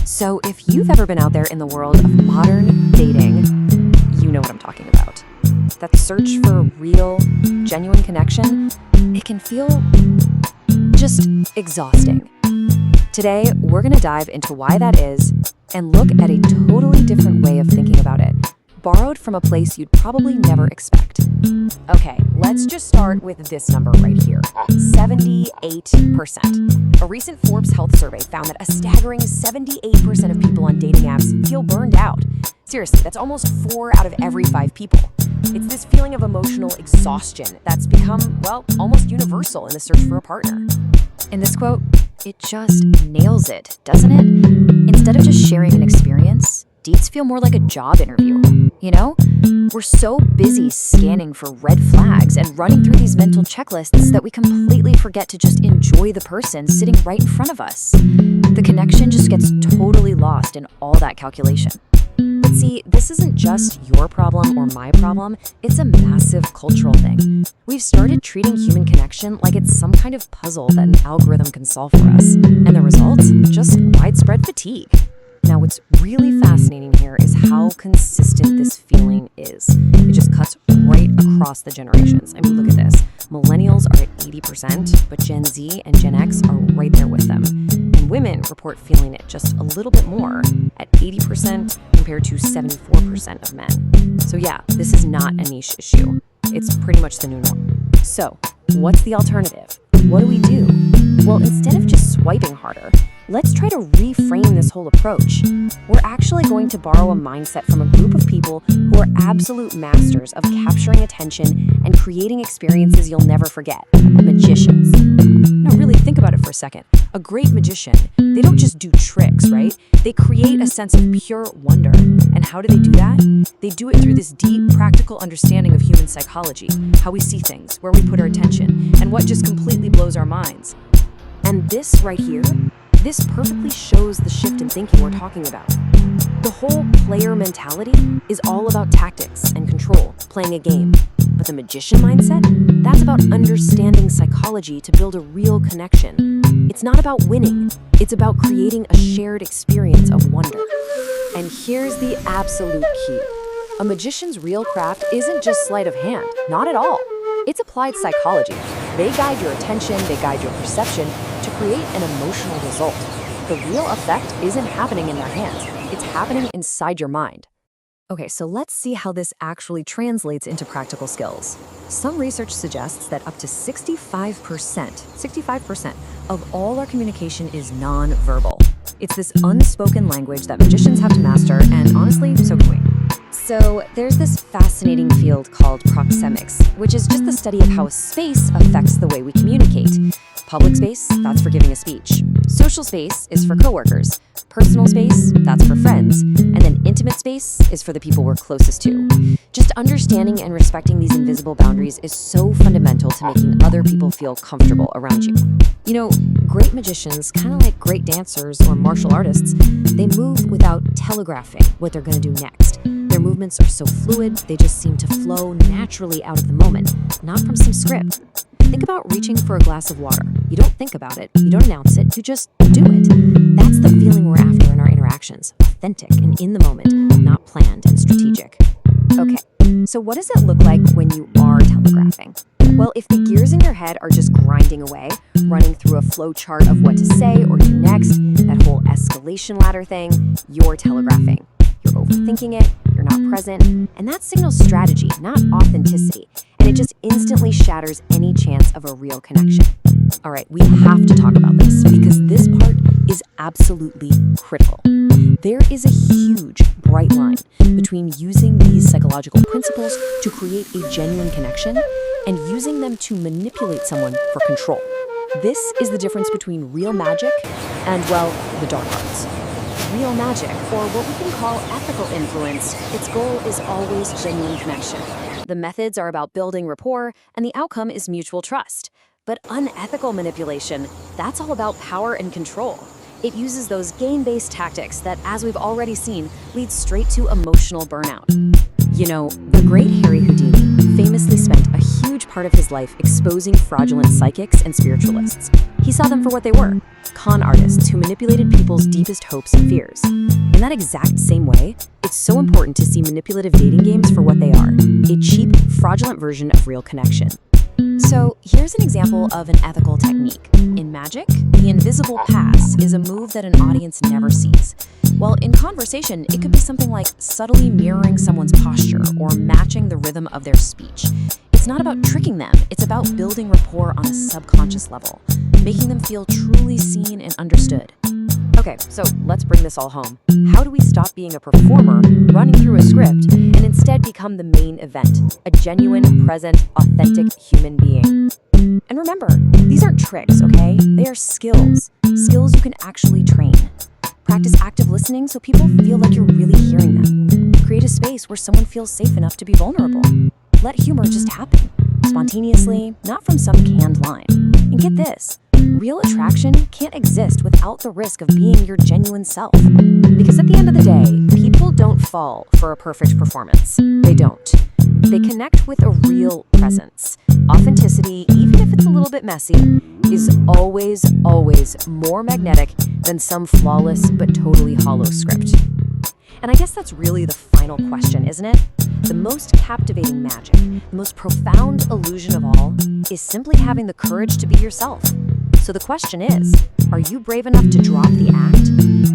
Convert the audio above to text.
So if you've ever been out there in the world of modern dating, you know what I'm talking about. That search for real, genuine connection, it can feel just exhausting. Today, we're going to dive into why that is and look at a totally different way of thinking about it, borrowed from a place you'd probably never expect. Okay, let's just start with this number right here, 78%. A recent Forbes health survey found that a staggering 78% of people on dating apps feel burned out. Seriously, that's almost 4 out of every 5 people. It's this feeling of emotional exhaustion that's become, well, almost universal in the search for a partner. In this quote, it just nails it, doesn't it? Instead of just sharing an experience, dates feel more like a job interview. You know, we're so busy scanning for red flags and running through these mental checklists that we completely forget to just enjoy the person sitting right in front of us. The connection just gets totally lost in all that calculation. But see, this isn't just your problem or my problem, it's a massive cultural thing. We've started treating human connection like it's some kind of puzzle that an algorithm can solve for us. And the result? Just widespread fatigue. Now, what's really fascinating here is how consistent this feeling is. It just cuts right across the generations. I mean, look at this. Millennials are at 80%, but Gen Z and Gen X are right there with them. And women report feeling it just a little bit more, at 80% compared to 74% of men. So yeah, this is not a niche issue. It's pretty much the new norm. So, what's the alternative? What do we do? Well, instead of just swiping harder, let's try to reframe this whole approach. We're actually going to borrow a mindset from a group of people who are absolute masters of capturing attention and creating experiences you'll never forget. Magicians. Now really think about it for a second. A great magician, they don't just do tricks, right? They create a sense of pure wonder. And how do they do that? They do it through this deep, practical understanding of human psychology, how we see things, where we put our attention, and what just completely blows our minds. And this right here, this perfectly shows the shift in thinking we're talking about. The whole player mentality is all about tactics and control, playing a game. But the magician mindset, that's about understanding psychology to build a real connection. It's not about winning, it's about creating a shared experience of wonder. And here's the absolute key. A magician's real craft isn't just sleight of hand, not at all. It's applied psychology. They guide your attention, they guide your perception to create an emotional result. The real effect isn't happening in their hands, it's happening inside your mind. Okay, so let's see how this actually translates into practical skills. Some research suggests that up to 65% of all our communication is non-verbal. It's this unspoken language that magicians have to master, and honestly, so can we. So there's this fascinating field called proxemics, which is just the study of how space affects the way we communicate. Public space, that's for giving a speech. Social space is for coworkers. Personal space, that's for friends. And then intimate space is for the people we're closest to. Just understanding and respecting these invisible boundaries is so fundamental to making other people feel comfortable around you. You know, great magicians, kind of like great dancers or martial artists, they move without telegraphing what they're going to do next. Their movements are so fluid, they just seem to flow naturally out of the moment, not from some script. Think about reaching for a glass of water. You don't think about it, you don't announce it, you just do it. That's the feeling we're after in our interactions, authentic and in the moment, not planned and strategic. Okay, so what does it look like when you are telegraphing? Well, if the gears in your head are just grinding away, running through a flow chart of what to say or do next, that whole escalation ladder thing, you're telegraphing. You're overthinking it, you're not present, and that signals strategy, not authenticity, and it just instantly shatters any chance of a real connection. All right, we have to talk about this because this part is absolutely critical. There is a huge, bright line between using these psychological principles to create a genuine connection and using them to manipulate someone for control. This is the difference between real magic and, well, the dark arts. Real magic, or what we can call ethical influence, its goal is always genuine connection. The methods are about building rapport, and the outcome is mutual trust. But unethical manipulation, that's all about power and control. It uses those game-based tactics that, as we've already seen, lead straight to emotional burnout. You know, the great Harry Houdini famously spent a huge part of his life exposing fraudulent psychics and spiritualists. He saw them for what they were, con artists who manipulated people's deepest hopes and fears. In that exact same way, it's so important to see manipulative dating games for what they are, a cheap, fraudulent version of real connection. So here's an example of an ethical technique. In Magic, the invisible pass is a move that an audience never sees. While in conversation, it could be something like subtly mirroring someone's posture or matching the rhythm of their speech. It's not about tricking them, it's about building rapport on a subconscious level, making them feel truly seen and understood. Okay, so let's bring this all home. How do we stop being a performer, running through a script, and instead become the main event, a genuine, present, authentic human being? And remember, these aren't tricks, okay? They are skills. Skills you can actually train. Practice active listening so people feel like you're really hearing them. Create a space where someone feels safe enough to be vulnerable. Let humor just happen, spontaneously, not from some canned line. And get this, real attraction can't exist without the risk of being your genuine self. Because at the end of the day, people don't fall for a perfect performance. They don't. They connect with a real presence. Authenticity, even if it's a little bit messy, is always, always more magnetic than some flawless but totally hollow script. And I guess that's really the final question, isn't it? The most captivating magic, the most profound illusion of all, is simply having the courage to be yourself. So the question is, are you brave enough to drop the act?